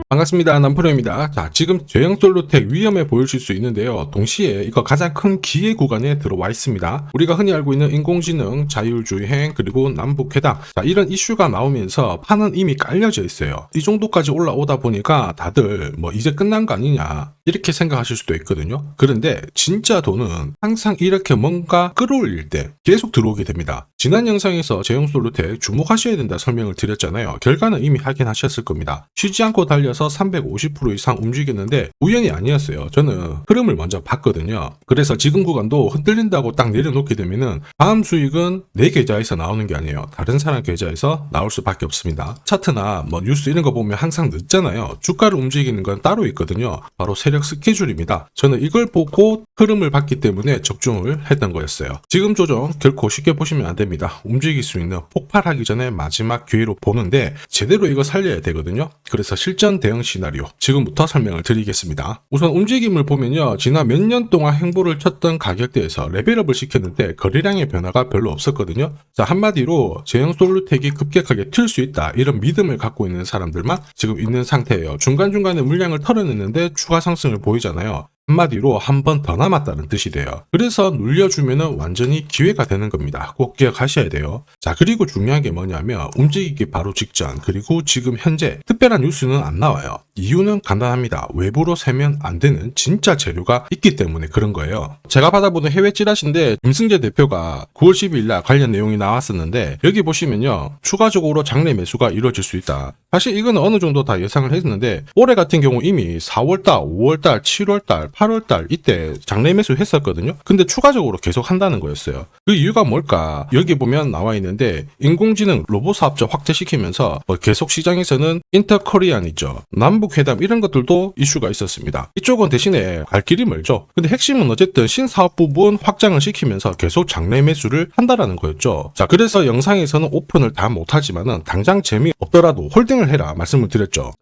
반갑습니다. 남프로입니다. 자, 지금 제형 솔루텍 위험해 보이실 수 있는데요. 동시에 이거 가장 큰 기회 구간에 들어와 있습니다. 우리가 흔히 알고 있는 인공지능, 자율주행, 그리고 남북회담. 자, 이런 이슈가 나오면서 판은 이미 깔려져 있어요. 이 정도까지 올라오다 보니까 다들 이제 끝난 거 아니냐 이렇게 생각하실 수도 있거든요. 그런데 진짜 돈은 항상 이렇게 뭔가 끌어올릴 때 계속 들어오게 됩니다. 지난 영상에서 제형 솔루텍 주목하셔야 된다 설명을 드렸잖아요. 결과는 이미 확인하셨을 겁니다. 쉬지 않고 달려서 350% 이상 움직였는데 우연이 아니었어요. 저는 흐름을 먼저 봤거든요. 그래서 지금 구간도 흔들린다고 딱 내려놓게 되면은 다음 수익은 내 계좌에서 나오는 게 아니에요. 다른 사람 계좌에서 나올 수밖에 없습니다. 차트나 뉴스 이런 거 보면 항상 늦잖아요. 주가를 움직이는 건 따로 있거든요. 바로 세력 스케줄입니다. 저는 이걸 보고 흐름을 봤기 때문에 적중을 했던 거였어요. 지금 조정 결코 쉽게 보시면 안 됩니다. 움직일 수 있는 폭발하기 전에 마지막 기회로 보는데 제대로 이거 살려야 되거든요. 그래서 실전 대응 시나리오 지금부터 설명을 드리겠습니다. 우선 움직임을 보면요. 지난 몇 년 동안 행보를 쳤던 가격대에서 레벨업을 시켰는데 거래량의 변화가 별로 없었거든요. 자, 한마디로 제형 솔루텍이 급격하게 튈 수 있다 이런 믿음을 갖고 있는 사람들만 지금 있는 상태예요. 중간중간에 물량을 털어냈는데 추가 상승을 보이잖아요. 한마디로 한 번 더 남았다는 뜻이 돼요. 그래서 눌려주면은 완전히 기회가 되는 겁니다. 꼭 기억하셔야 돼요. 자, 그리고 중요한 게 뭐냐면 움직이기 바로 직전 그리고 지금 현재 특별한 뉴스는 안 나와요. 이유는 간단합니다. 외부로 세면 안 되는 진짜 재료가 있기 때문에 그런 거예요. 제가 받아보는 해외 찌라시인데 김승재 대표가 9월 12일 날 관련 내용이 나왔었는데 여기 보시면요. 추가적으로 장내 매수가 이루어질 수 있다. 사실 이건 어느 정도 다 예상을 했는데 올해 같은 경우 이미 4월달, 5월달, 7월달, 8월달 이때 장내 매수 했었거든요. 근데 추가적으로 계속 한다는 거였어요. 그 이유가 뭘까? 여기 보면 나와 있는데 인공지능 로봇 사업자 확대시키면서 계속 시장에서는 인터코리안 있죠. 남북회담 이런 것들도 이슈가 있었습니다. 이쪽은 대신에 갈 길이 멀죠. 근데 핵심은 어쨌든 신사업 부분 확장을 시키면서 계속 장내 매수를 한다라는 거였죠. 자, 그래서 영상에서는 오픈을 다 못하지만은 당장 재미없더라도 홀딩을 해라 말씀을 드렸죠.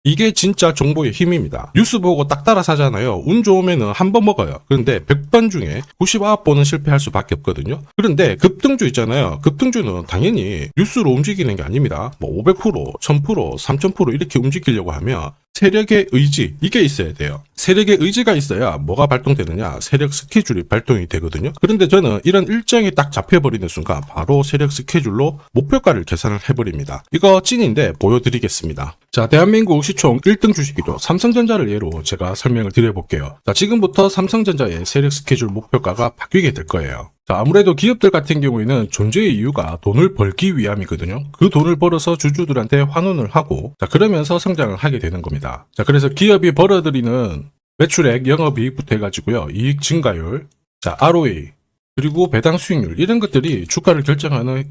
이게 진짜 정보의 힘입니다. 뉴스 보고 딱 따라 사잖아요. 운 좋으면은 한 번 먹어요. 그런데 100번 중에 99번은 실패할 수밖에 없거든요. 그런데 급등주 있잖아요. 급등주는 당연히 뉴스로 움직이는 게 아닙니다. 500%, 1000%, 3000% 이렇게 움직이려고 하면 세력의 의지 이게 있어야 돼요. 세력의 의지가 있어야 뭐가 발동되느냐? 세력 스케줄이 발동이 되거든요. 그런데 저는 이런 일정이 딱 잡혀버리는 순간 바로 세력 스케줄로 목표가를 계산을 해버립니다. 이거 찐인데 보여드리겠습니다. 자, 대한민국 시총 1등 주식이죠. 삼성전자를 예로 제가 설명을 드려볼게요. 자, 지금부터 삼성전자의 세력 스케줄 목표가가 바뀌게 될 거예요. 자, 아무래도 기업들 같은 경우에는 존재의 이유가 돈을 벌기 위함이거든요. 그 돈을 벌어서 주주들한테 환원을 하고 자, 그러면서 성장을 하게 되는 겁니다. 자, 그래서 기업이 벌어들이는 매출액, 영업이익부터 해가지고요. 이익 증가율, 자, ROE, 그리고 배당 수익률 이런 것들이 주가를 결정하는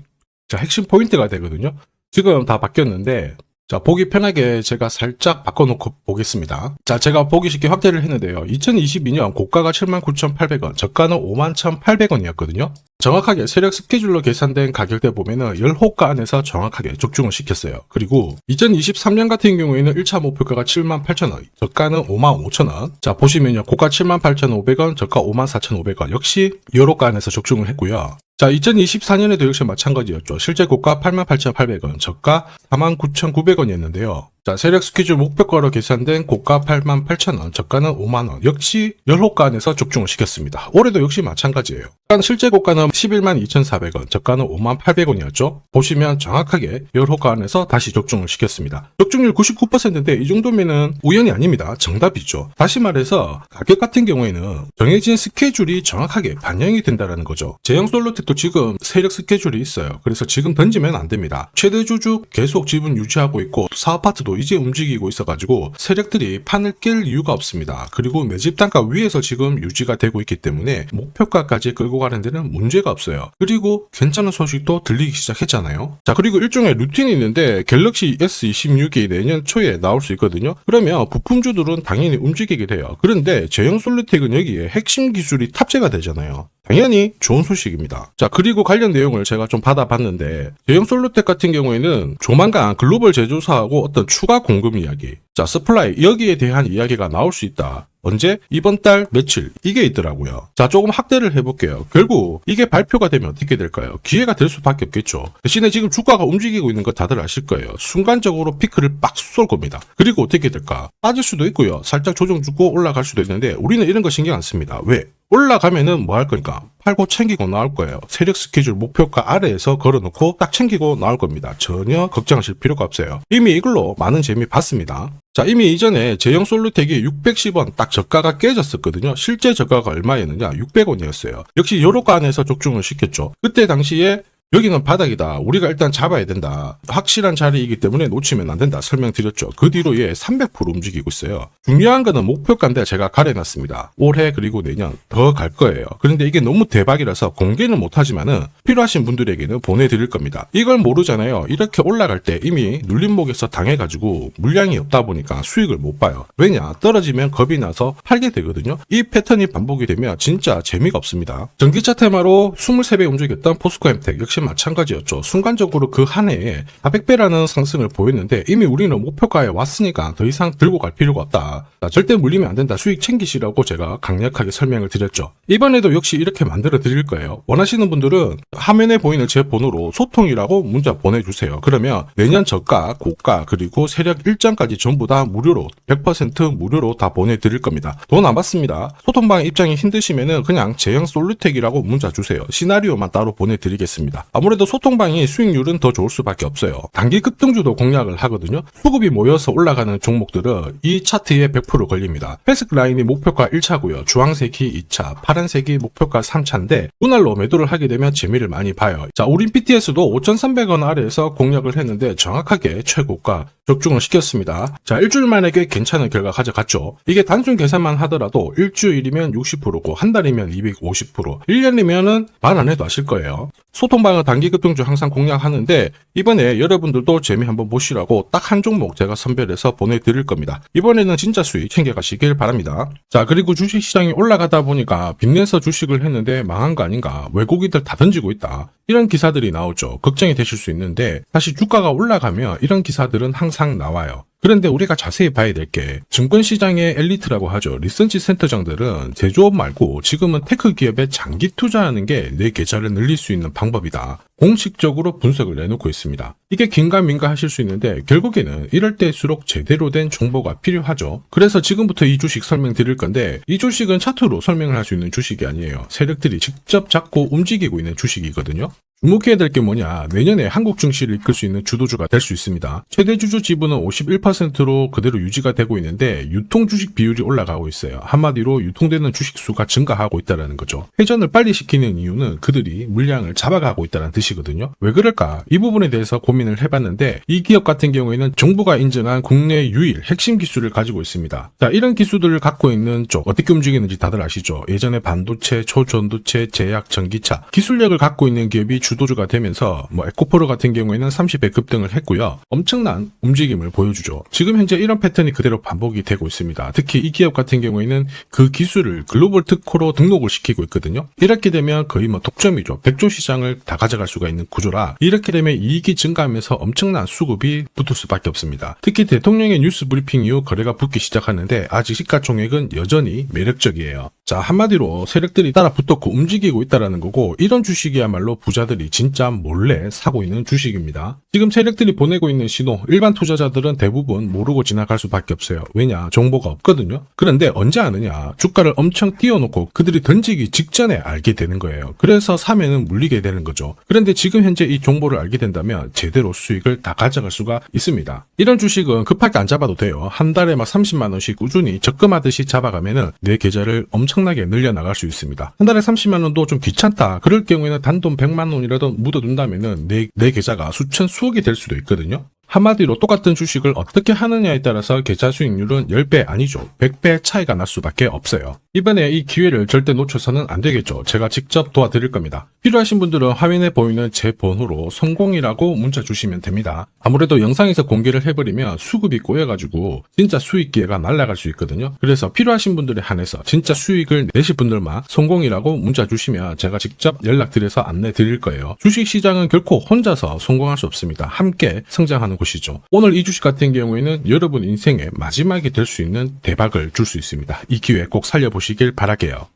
핵심 포인트가 되거든요. 지금 다 바뀌었는데 자, 보기 편하게 제가 살짝 바꿔놓고 보겠습니다. 자, 제가 보기 쉽게 확대를 했는데요. 2022년 고가가 79,800원, 저가는 51,800원이었거든요. 정확하게 세력 스케줄로 계산된 가격대 보면은 10호가 안에서 정확하게 적중을 시켰어요. 그리고 2023년 같은 경우에는 1차 목표가가 78,000원, 저가는 55,000원. 자, 보시면요. 고가 78,500원, 저가 54,500원. 역시 10호가 안에서 적중을 했고요. 자, 2024년에도 역시 마찬가지였죠. 실제 고가 88,800원, 저가 49,900원이었는데요. 자, 세력 스케줄 목표가로 계산된 고가 88,000원, 저가는 50,000원. 역시 10호가 안에서 적중을 시켰습니다. 올해도 역시 마찬가지예요. 실제 고가는 112,400원, 저가는 58,800원이었죠. 보시면 정확하게 10호가 안에서 다시 적중을 시켰습니다. 적중률 99%인데 이 정도면은 우연이 아닙니다. 정답이죠. 다시 말해서 가격 같은 경우에는 정해진 스케줄이 정확하게 반영이 된다는 거죠. 제형 솔루텍도 지금 세력 스케줄이 있어요. 그래서 지금 던지면 안 됩니다. 최대 주주 계속 지분 유지하고 있고 사업 파트도 이제 움직이고 있어가지고 세력들이 판을 깰 이유가 없습니다. 그리고 매집 단가 위에서 지금 유지가 되고 있기 때문에 목표가까지 끌고 가는 데는 문제가 없어요. 그리고 괜찮은 소식도 들리기 시작했잖아요. 자, 그리고 일종의 루틴이 있는데 갤럭시 S26이 내년 초에 나올 수 있거든요. 그러면 부품주들은 당연히 움직이게 돼요. 그런데 제형 솔루텍은 여기에 핵심 기술이 탑재가 되잖아요. 당연히 좋은 소식입니다. 자, 그리고 관련 내용을 제가 좀 받아봤는데 제형 솔루텍 같은 경우에는 조만간 글로벌 제조사하고 어떤 추가 공급 이야기. 자, 스플라이 여기에 대한 이야기가 나올 수 있다. 언제? 이번 달 며칠 이게 있더라고요. 자, 조금 확대를 해볼게요. 결국 이게 발표가 되면 어떻게 될까요? 기회가 될 수밖에 없겠죠. 대신에 지금 주가가 움직이고 있는 거 다들 아실 거예요. 순간적으로 피크를 빡 쏠 겁니다. 그리고 어떻게 될까? 빠질 수도 있고요. 살짝 조정 주고 올라갈 수도 있는데 우리는 이런 거 신경 안 씁니다. 왜? 올라가면은 뭐 할 거니까 팔고 챙기고 나올 거예요. 세력 스케줄 목표가 아래에서 걸어놓고 딱 챙기고 나올 겁니다. 전혀 걱정하실 필요가 없어요. 이미 이걸로 많은 재미 봤습니다. 자, 이미 이전에 제형 솔루텍이 610원 딱 저가가 깨졌었거든요. 실제 저가가 얼마였느냐? 600원이었어요. 역시 요로가 안에서 적중을 시켰죠. 그때 당시에 여기는 바닥이다. 우리가 일단 잡아야 된다. 확실한 자리이기 때문에 놓치면 안 된다. 설명드렸죠. 그 뒤로 얘 300% 움직이고 있어요. 중요한 거는 목표가인데 제가 가려놨습니다. 올해 그리고 내년 더 갈 거예요. 그런데 이게 너무 대박이라서 공개는 못하지만은 필요하신 분들에게는 보내드릴 겁니다. 이걸 모르잖아요. 이렇게 올라갈 때 이미 눌림목에서 당해가지고 물량이 없다 보니까 수익을 못 봐요. 왜냐? 떨어지면 겁이 나서 팔게 되거든요. 이 패턴이 반복이 되면 진짜 재미가 없습니다. 전기차 테마로 23배 움직였던 포스코엠텍 역시 마찬가지였죠. 순간적으로 그 한 해에 400배라는 상승을 보였는데 이미 우리는 목표가에 왔으니까 더 이상 들고 갈 필요가 없다. 자, 절대 물리면 안 된다. 수익 챙기시라고 제가 강력하게 설명을 드렸죠. 이번에도 역시 이렇게 만들어 드릴 거예요. 원하시는 분들은 화면에 보이는 제 번호로 소통이라고 문자 보내주세요. 그러면 내년 저가, 고가, 그리고 세력 일정까지 전부 다 무료로 100% 무료로 다 보내드릴 겁니다. 돈 안 받습니다. 소통방 입장이 힘드시면은 그냥 제형 솔루텍이라고 문자 주세요. 시나리오만 따로 보내드리겠습니다. 아무래도 소통방이 수익률은 더 좋을 수밖에 없어요. 단기 급등주도 공략을 하거든요. 수급이 모여서 올라가는 종목들은 이 차트에 100% 걸립니다. 회색 라인이 목표가 1차고요. 주황색이 2차, 파란색이 목표가 3차인데 분할로 매도를 하게 되면 재미를 많이 봐요. 자, 우린 BTS도 5,300원 아래에서 공략을 했는데 정확하게 최고가 적중을 시켰습니다. 자, 일주일 만에 꽤 괜찮은 결과 가져갔죠. 이게 단순 계산만 하더라도 일주일이면 60%고 한 달이면 250%, 1년이면은 말 안 해도 아실 거예요. 소통방은 단기 급등주 항상 공략하는데 이번에 여러분들도 재미 한번 보시라고 딱 한 종목 제가 선별해서 보내드릴 겁니다. 이번에는 진짜 수익 챙겨가시길 바랍니다. 자, 그리고 주식시장이 올라가다 보니까 빚내서 주식을 했는데 망한 거 아닌가, 외국인들 다 던지고 있다, 이런 기사들이 나오죠. 걱정이 되실 수 있는데 사실 주가가 올라가면 이런 기사들은 항상 나와요. 그런데 우리가 자세히 봐야 될 게 증권시장의 엘리트라고 하죠. 리서치 센터장들은 제조업 말고 지금은 테크 기업에 장기 투자하는 게 내 계좌를 늘릴 수 있는 방법이다. 공식적으로 분석을 내놓고 있습니다. 이게 긴가민가 하실 수 있는데 결국에는 이럴 때일수록 제대로 된 정보가 필요하죠. 그래서 지금부터 이 주식 설명드릴 건데 이 주식은 차트로 설명을 할 수 있는 주식이 아니에요. 세력들이 직접 잡고 움직이고 있는 주식이거든요. 주목해야 될 게 뭐냐, 내년에 한국 증시를 이끌 수 있는 주도주가 될 수 있습니다. 최대 주주 지분은 51%로 그대로 유지가 되고 있는데 유통 주식 비율이 올라가고 있어요. 한마디로 유통되는 주식 수가 증가하고 있다는 거죠. 회전을 빨리 시키는 이유는 그들이 물량을 잡아가고 있다는 뜻이거든요. 왜 그럴까? 이 부분에 대해서 고민을 해봤는데 이 기업 같은 경우에는 정부가 인정한 국내 유일 핵심 기술을 가지고 있습니다. 자, 이런 기술들을 갖고 있는 쪽 어떻게 움직이는지 다들 아시죠? 예전에 반도체, 초전도체, 제약, 전기차 기술력을 갖고 있는 기업이 주도주가 되면서 에코프로 같은 경우에는 30배 급등을 했고요. 엄청난 움직임을 보여주죠. 지금 현재 이런 패턴이 그대로 반복이 되고 있습니다. 특히 이 기업 같은 경우에는 그 기술을 글로벌 특허로 등록을 시키고 있거든요. 이렇게 되면 거의 독점이죠. 100조 시장을 다 가져갈 수가 있는 구조라 이렇게 되면 이익이 증가하면서 엄청난 수급이 붙을 수밖에 없습니다. 특히 대통령의 뉴스 브리핑 이후 거래가 붙기 시작하는데 아직 시가총액은 여전히 매력적이에요. 자, 한마디로 세력들이 따라 붙었고 움직이고 있다는 거고 이런 주식이야말로 부자들이 진짜 몰래 사고 있는 주식입니다. 지금 세력들이 보내고 있는 신호 일반 투자자들은 대부분 모르고 지나갈 수밖에 없어요. 왜냐? 정보가 없거든요. 그런데 언제 아느냐? 주가를 엄청 띄워놓고 그들이 던지기 직전에 알게 되는 거예요. 그래서 사면은 물리게 되는 거죠. 그런데 지금 현재 이 정보를 알게 된다면 제대로 수익을 다 가져갈 수가 있습니다. 이런 주식은 급하게 안 잡아도 돼요. 한 달에 30만 원씩 꾸준히 적금하듯이 잡아가면은 내 계좌를 엄청나게 늘려나갈 수 있습니다. 한 달에 30만 원도 좀 귀찮다. 그럴 경우에는 단돈 100만 원이라도 묻어둔다면은 내 계좌가 수천 수억이 될 수도 있거든요. 한마디로 똑같은 주식을 어떻게 하느냐에 따라서 계좌 수익률은 10배 아니죠. 100배 차이가 날 수밖에 없어요. 이번에 이 기회를 절대 놓쳐서는 안 되겠죠. 제가 직접 도와드릴 겁니다. 필요하신 분들은 화면에 보이는 제 번호로 성공이라고 문자 주시면 됩니다. 아무래도 영상에서 공개를 해버리면 수급이 꼬여가지고 진짜 수익 기회가 날아갈 수 있거든요. 그래서 필요하신 분들에 한해서 진짜 수익을 내실 분들만 성공이라고 문자 주시면 제가 직접 연락드려서 안내 드릴 거예요. 주식시장은 결코 혼자서 성공할 수 없습니다. 함께 성장하는 곳이죠. 오늘 이 주식 같은 경우에는 여러분 인생의 마지막이 될 수 있는 대박을 줄 수 있습니다. 이 기회 꼭 살려보시길 바랄게요.